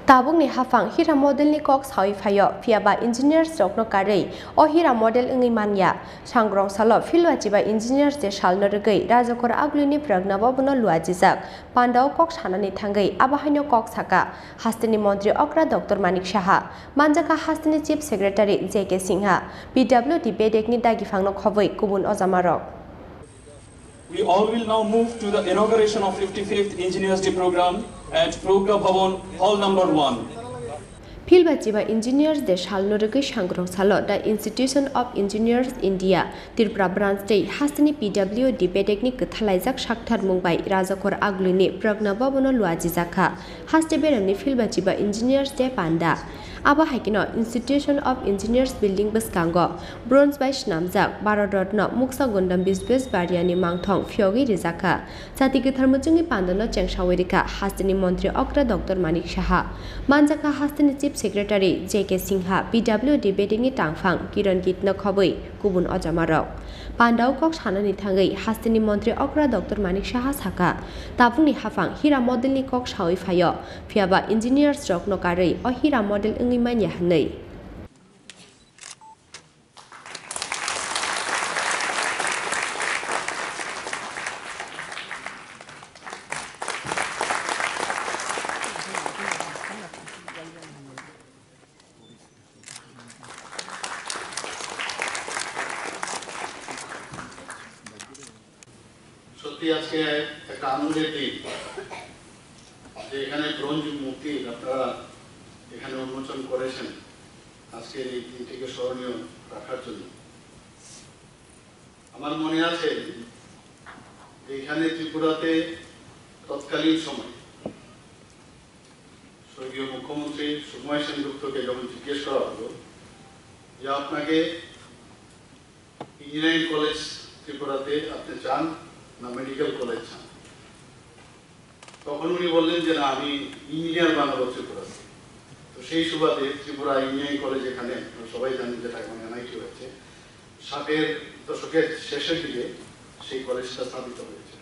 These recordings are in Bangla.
Tabukni Haphang Heera Modelni kok Sawi Phaio Phiya ba engineers Rokno Karwi o Heera model wngwi Manya Sangrongsalo Philbachiba engineers de Salno Rugwi Rajakhor Agulini Pragna Bhavano Luwajijak Pandao kok Sanani thangwi Abohai kok Sakha Hasteni Montri Okra Dr.Manik Saha Manjaka Hasteni Chief Secretary J.K. Singha PWD Bedekni Dagifangno khoboi kubun ojamarok. We all will now move to the inauguration of 55th Engineers Day program at Pragna Bhavano, Hall number 1. Philbachiba engineers de Salno Rugwi Sangrongsalo the Institution of Engineers India Tirpura branch de Hasteni PWD Bedekni Kathalaijak Saktharmung by Rajakhor Agulini Pragna Bhavano Luwajijakha Haste Beremni Philbachiba engineers de Panda Abohai Institution of Engineers Building Baskango Bronze by Shnamjak Rokno Muksa Gundam Bisbes Bariani Mangthong Phio Rizakha Sati Saktharmung Pandano Chengsawirika Hasteni Montri Okra Dr.Manik Saha Manjaka Hasteni Chief Secretary J.K. Singha PWD Bedekni Tangfang Kiran Kitna khoboi kubun ojamarok Pandao kok Sanani thangwi Hasteni Montri Okra Dr.Manik Saha Sakha Tabukni Haphang Heera Modelni kok Sawi Phaio Phiya ba engineers Rokno Karwi o Heera model wngwi Manya hanei সত্যি আজকে একটা আনন্দের দিন যে এখানে ব্রোঞ্জ মূর্তি আপনারা এখানে উন্মোচন করেছেন আজকে এই দিনটিকে স্মরণীয় রাখার জন্য। আমার মনে আছে যে এখানে ত্রিপুরাতে তৎকালীন সময় স্বর্গীয় মুখ্যমন্ত্রী সুকুমার সেনগুপ্তকে যখন জিজ্ঞেস করা হলো যে আপনাকে ইঞ্জিনিয়ারিং কলেজ ত্রিপুরাতে আপনি চান না মেডিকেল কলেজ চান, তখন উনি বললেন যে না আমি ইঞ্জিনিয়ার বানাবো ত্রিপুরাতে। তো সেই সুবাদে ত্রিপুরা ইঞ্জিনিয়ারিং কলেজ এখানে সবাই জানেন যেটা এখন এনআইটি হয়েছে 60-এর দশকের শেষের দিকে সেই কলেজটা স্থাপিত হয়েছে।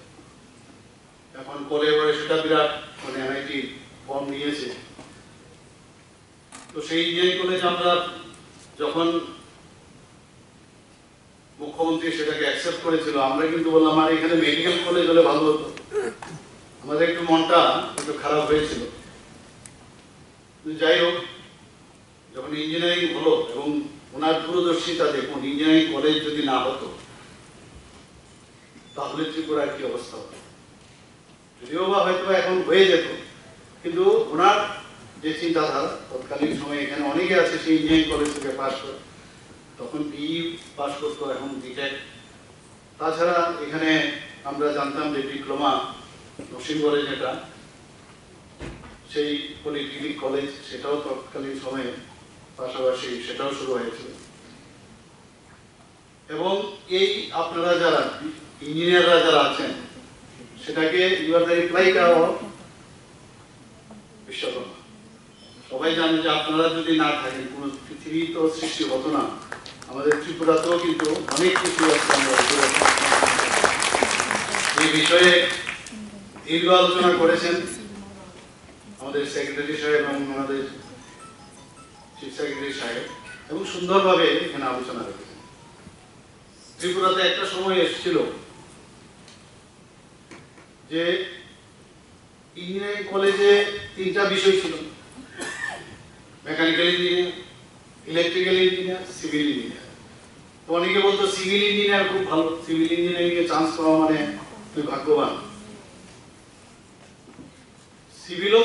এখন পরে সেটা বিরাট মানে এনআইটি ফর্ম নিয়েছে। তো সেই ইঞ্জিনিয়ারিং কলেজ আমরা যখন মুখ্যমন্ত্রী সেটাকে অ্যাকসেপ্ট করেছিল আমরা কিন্তু বললাম আর এখানে মেডিকেল কলেজ হলে ভালো হতো। আমাদের একটু মনটা একটু খারাপ হয়েছিল। যাই হোক, যখন ইঞ্জিনিয়ারিং হলো এবং ওনার দূরদর্শিতা দেখুন ইঞ্জিনিয়ারিং কলেজ যদি না হতো তাহলে ত্রিপুরার কি অবস্থা হতো, যদিও বা হয়তো এখন হয়ে যেত, কিন্তু ওনার যে চিন্তাধারা তৎকালীন সময়ে এখানে অনেকে আছে সেই ইঞ্জিনিয়ারিং কলেজ থেকে পাশ করে তখন বিই পাস করতো, এখন বিটেক। তাছাড়া এখানে আমরা জানতাম যে ডিপ্লোমা নরসিংগড়ে যেটা সেই পলিটেকনিক কলেজ সেটাও তৎকালীন সময়ে পাশাপাশি সেটাও শুরু হয়েছিল। এবং এই আপনারা যারা ইঞ্জিনিয়াররা যারা আছেন সেটাকে ইউ আর দ্য রিপ্লাইটা অফ বিশ্বকর্মা। সবাই জানেন যে আপনারা যদি না থাকেন কোনো পৃথিবী তো সৃষ্টি হতো না। আমাদের ত্রিপুরাতেও কিন্তু অনেক কিছু এই বিষয়ে দীর্ঘ আলোচনা করেছেন আমাদের সেক্রেটারি সাহেব এবং আমাদের চিফ সেক্রেটারি সাহেব এবং সুন্দরভাবে এখানে আলোচনা রেখেছেন। ত্রিপুরাতে একটা সময় এসেছিল যে ইঞ্জিনিয়ারিং কলেজে 3টা বিষয় ছিল, mechanical engineer, electrical engineer, civil engineer. তো অনেকে বলতো সিভিল ইঞ্জিনিয়ার খুব ভালো, সিভিল ইঞ্জিনিয়ারিং এ চান্স পাওয়া মানে তুই ভাগ্যবান। সিভিলও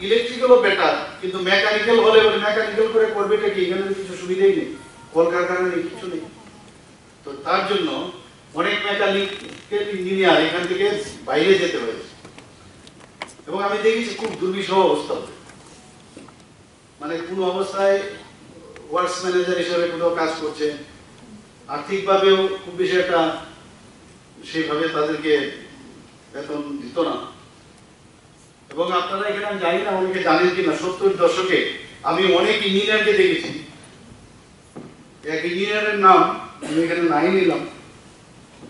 ইলেকট্রিক্যালও বেটার, কিন্তু মেকানিক্যাল হলে মেকানিক্যাল করে করবেটা কি, এখানে কিছু সুবিধাই নেই, কলকারখানা নেই, কিছু নেই। তো তার জন্য অনেক মেকানিক্যাল ইঞ্জিনিয়ার এখান থেকে বাইরে যেতে হয়েছে এবং আমি দেখেছি খুব দুর্বিষহ অবস্থা, মানে কোনো অবস্থায় ওয়ার্কস ম্যানেজার হিসেবে কোথাও কাজ করছে, আর্থিকভাবেও খুব বেশি একটা সেইভাবে তাদেরকে বেতন দিত না। এবং আপনারা এখানে আমি জানি না অনেকে জানেন কিনা 70-এর দশকে আমি অনেক ইঞ্জিনিয়ারকে দেখেছি। এক ইঞ্জিনিয়ারের নাম আমি এখানে নাই নিলাম,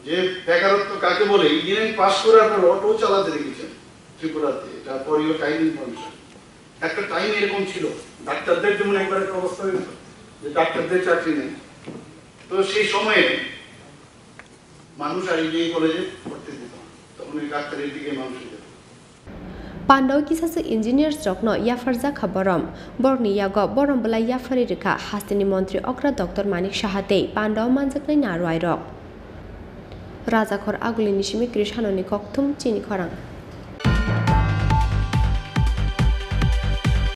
যে বেকারত্ব কাকে বলে ইঞ্জিনিয়ারিং পাস করার পর অটো চালাতে দেখেছেন ত্রিপুরাতে, এটা ফর ইউর কাইন্ড ইনফরমেশন। একটা টাইম এরকম ছিল ডাক্তারদের যেমন একবার একটা অবস্থা হয়েছিল যে ডাক্তারদের চাকরি নেই, তো সেই সময়ে মানুষ আর এই কলেজে পড়তে দিত না, তখন ওই ডাক্তারের দিকে মানুষ যেত। Pandao kisasa engineers Rokno yafarjaka borom borni yago borom bela yafari rika Hasteni Montri Okra Dr.Manik Shahate Pandao manjaknai narwai rok Rajakhor Agulini shimi Sanani kokthum chini khorang